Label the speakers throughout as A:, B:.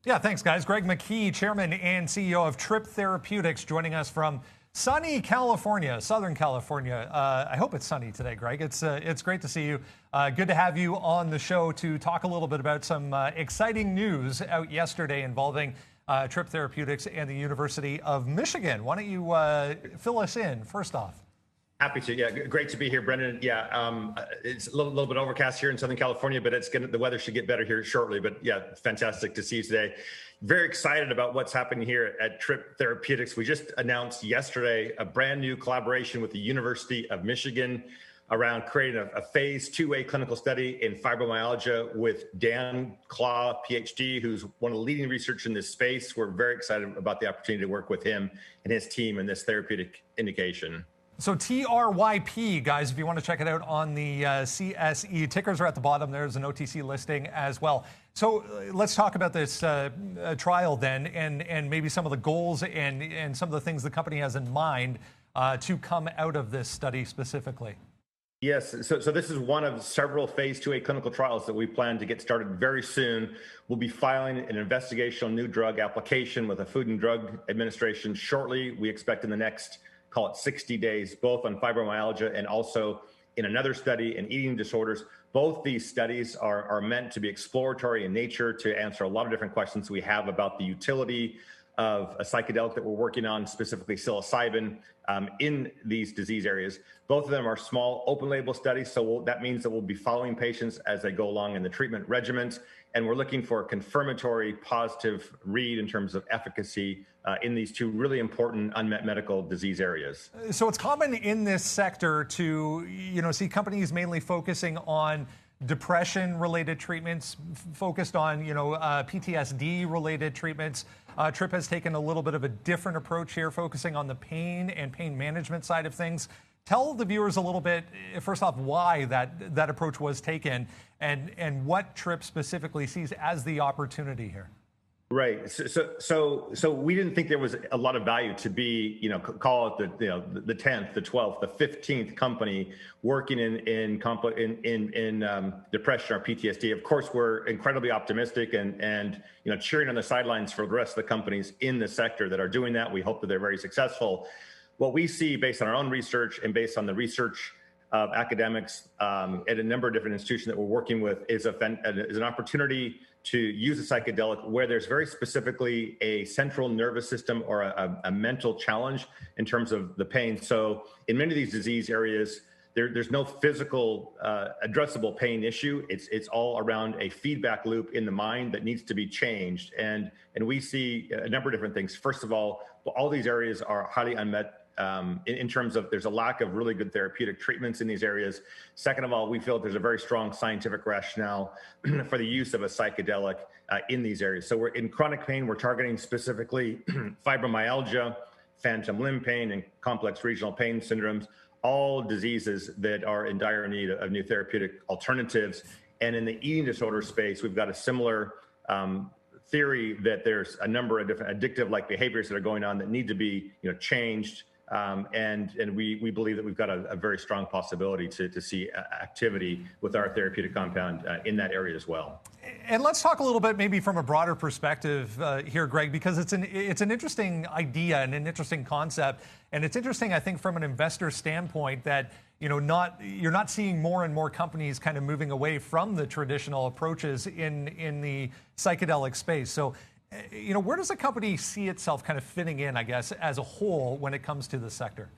A: Yeah, thanks, guys. Greg Mckee, Chairman and CEO of Tryp Therapeutics, joining us from sunny California, Southern California. I hope it's sunny today, Greg. It's great to see you. Good to have you on the show to talk a little bit about some exciting news out yesterday involving Tryp Therapeutics and the University of Michigan. Why don't you fill us in first off?
B: Happy to. Yeah, great to be here, Brendan. Yeah, it's a little bit overcast here in Southern California, but the weather should get better here shortly. But yeah, fantastic to see you today. Very excited about what's happening here at Tryp Therapeutics. We just announced yesterday a brand new collaboration with the University of Michigan around creating a phase 2A clinical study in fibromyalgia with Dan Claw, PhD, who's one of the leading researchers in this space. We're very excited about the opportunity to work with him and his team in this therapeutic indication.
A: So TRYP, guys, if you want to check it out on the CSE, tickers are at the bottom. There's an OTC listing as well. So let's talk about this trial then, and maybe some of the goals and some of the things the company has in mind to come out of this study specifically.
B: Yes, so this is one of several phase 2A clinical trials that we plan to get started very soon. We'll be filing an investigational new drug application with the Food and Drug Administration shortly. We expect in the next, call it 60 days, both on fibromyalgia and also in another study in eating disorders. Both these studies are meant to be exploratory in nature to answer a lot of different questions we have about the utility of a psychedelic that we're working on, specifically psilocybin, in these disease areas. Both of them are small open label studies, so that means that we'll be following patients as they go along in the treatment regimens, and we're looking for a confirmatory positive read in terms of efficacy in these two really important unmet medical disease areas.
A: So it's common in this sector to see companies mainly focusing on depression-related treatments, focused on PTSD-related treatments. Tryp has taken a little bit of a different approach here, focusing on the pain and pain management side of things. Tell the viewers a little bit, first off, why that approach was taken and what Tryp specifically sees as the opportunity here.
B: Right. So we didn't think there was a lot of value to be, call it the 10th, the 12th, the 15th company working in depression or PTSD. Of course, we're incredibly optimistic and cheering on the sidelines for the rest of the companies in the sector that are doing that. We hope that they're very successful. What we see based on our own research and based on the research of academics at a number of different institutions that we're working with is an opportunity to use a psychedelic where there's very specifically a central nervous system or a mental challenge in terms of the pain. So in many of these disease areas, there's no physical addressable pain issue. It's all around a feedback loop in the mind that needs to be changed. And we see a number of different things. First of all these areas are highly unmet in terms of there's a lack of really good therapeutic treatments in these areas. Second of all, we feel there's a very strong scientific rationale for the use of a psychedelic in these areas. So we're in chronic pain, we're targeting specifically fibromyalgia, phantom limb pain, and complex regional pain syndromes, all diseases that are in dire need of new therapeutic alternatives. And in the eating disorder space, we've got a similar theory that there's a number of different addictive-like behaviors that are going on that need to be changed. And we believe that we've got a very strong possibility to see activity with our therapeutic compound in that area as well.
A: And let's talk a little bit maybe from a broader perspective here, Greg, because it's an interesting idea and an interesting concept. And it's interesting, I think, from an investor standpoint that you're not seeing more and more companies kind of moving away from the traditional approaches in the psychedelic space. So where does a company see itself kind of fitting in, I guess, as a whole when it comes to the sector?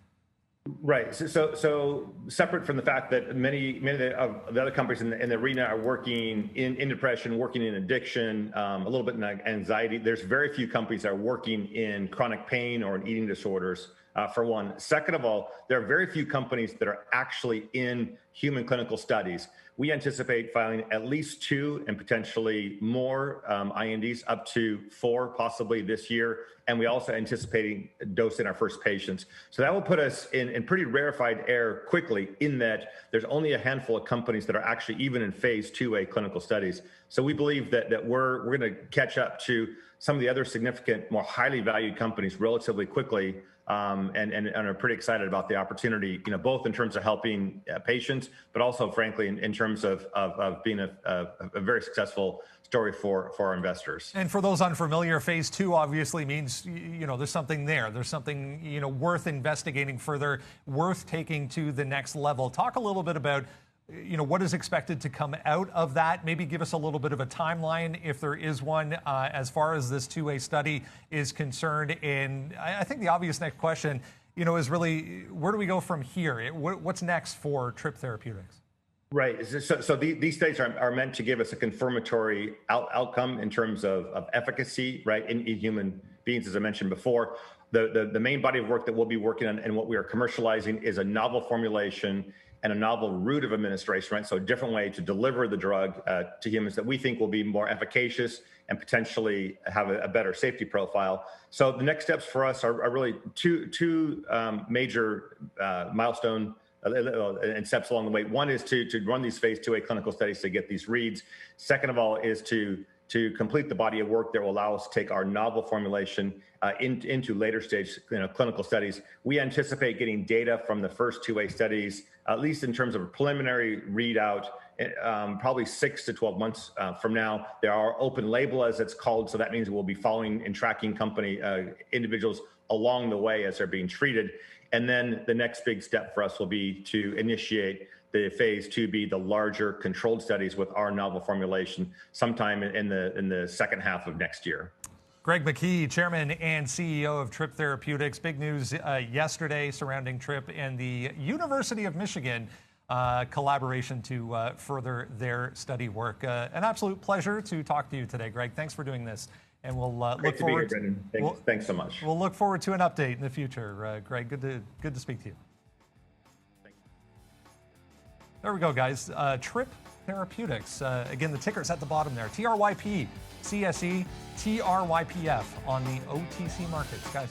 B: Right. So separate from the fact that many of the other companies in the arena are working in depression, working in addiction, a little bit in anxiety, there's very few companies that are working in chronic pain or in eating disorders, for one. Second of all, there are very few companies that are actually in human clinical studies. We anticipate filing at least 2 and potentially more INDs, up to 4 possibly this year. And we also anticipating dosing our first patients. So that will put us in pretty rarefied air quickly, in that there's only a handful of companies that are actually even in phase 2A clinical studies. So we believe that we're going to catch up to some of the other significant, more highly valued companies relatively quickly. And are pretty excited about the opportunity, both in terms of helping patients, but also, frankly, in terms of being a very successful story for our investors.
A: And for those unfamiliar, phase 2 obviously means, there's something there. There's something, worth investigating further, worth taking to the next level. Talk a little bit about, what is expected to come out of that. Maybe give us a little bit of a timeline, if there is one, as far as this 2A study is concerned. And I think the obvious next question, is really, where do we go from here? What's next for Tryp Therapeutics?
B: Right. So these studies are meant to give us a confirmatory outcome in terms of efficacy, right, in human beings, as I mentioned before. The main body of work that we'll be working on and what we are commercializing is a novel formulation and a novel route of administration, right? So a different way to deliver the drug to humans that we think will be more efficacious and potentially have a better safety profile. So the next steps for us are really two major milestone and steps along the way. One is to run these phase 2A clinical studies to get these reads. Second of all is to complete the body of work that will allow us to take our novel formulation into later stage clinical studies. We anticipate getting data from the first 2A studies, at least in terms of a preliminary readout, probably 6 to 12 months from now. There are open label, as it's called, so that means we'll be following and tracking individuals along the way as they're being treated. And then the next big step for us will be to initiate the phase 2B, the larger controlled studies with our novel formulation sometime in the second half of next year.
A: Greg Mckee, Chairman and CEO of Tryp Therapeutics. Big news yesterday surrounding Tryp and the University of Michigan collaboration to further their study work. An absolute pleasure to talk to you today, Greg. Thanks for doing this. And we'll look forward.
B: Great to be here, Brendan. Thanks so much.
A: We'll look forward to an update in the future, Greg. Good to speak to you. There we go, guys. Tryp Therapeutics. Again, the ticker's at the bottom there. TRYP, CSE, TRYPF on the OTC markets, guys.